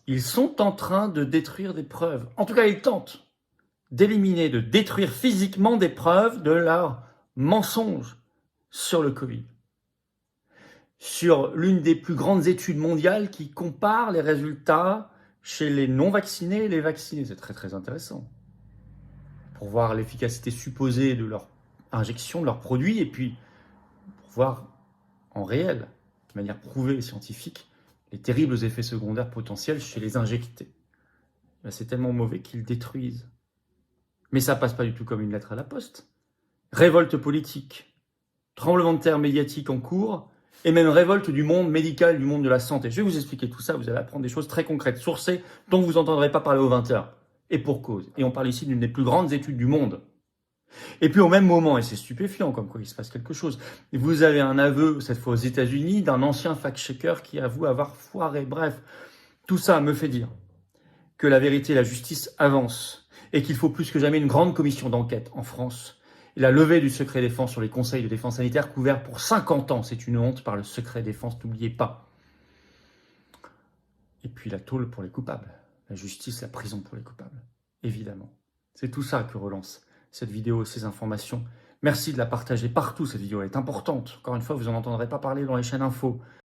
Ils sont en train de détruire des preuves. En tout cas, ils tentent d'éliminer, de détruire physiquement des preuves de leurs mensonges sur le Covid. Sur l'une des plus grandes études mondiales qui compare les résultats chez les non-vaccinés et les vaccinés. C'est très très intéressant. Pour voir l'efficacité supposée de leur injection, de leurs produits, et puis pour voir en réel, de manière prouvée et scientifique, les terribles effets secondaires potentiels chez les injectés. C'est tellement mauvais qu'ils détruisent. Mais ça passe pas du tout comme une lettre à la poste. Révolte politique, tremblement de terre médiatique en cours, et même révolte du monde médical, du monde de la santé. Je vais vous expliquer tout ça, vous allez apprendre des choses très concrètes, sourcées, dont vous n'entendrez pas parler aux 20h. Et pour cause. Et on parle ici d'une des plus grandes études du monde. Et puis au même moment, et c'est stupéfiant comme quoi il se passe quelque chose, vous avez un aveu, cette fois aux États-Unis, d'un ancien fact-checker qui avoue avoir foiré. Bref, tout ça me fait dire que la vérité et la justice avancent et qu'il faut plus que jamais une grande commission d'enquête en France. Et la levée du secret défense sur les conseils de défense sanitaire couverts pour 50 ans, c'est une honte par le secret défense, n'oubliez pas. Et puis la tôle pour les coupables, la justice, la prison pour les coupables, évidemment. C'est tout ça que relance cette vidéo et ces informations. Merci de la partager partout, cette vidéo elle est importante. Encore une fois, vous n'en entendrez pas parler dans les chaînes info.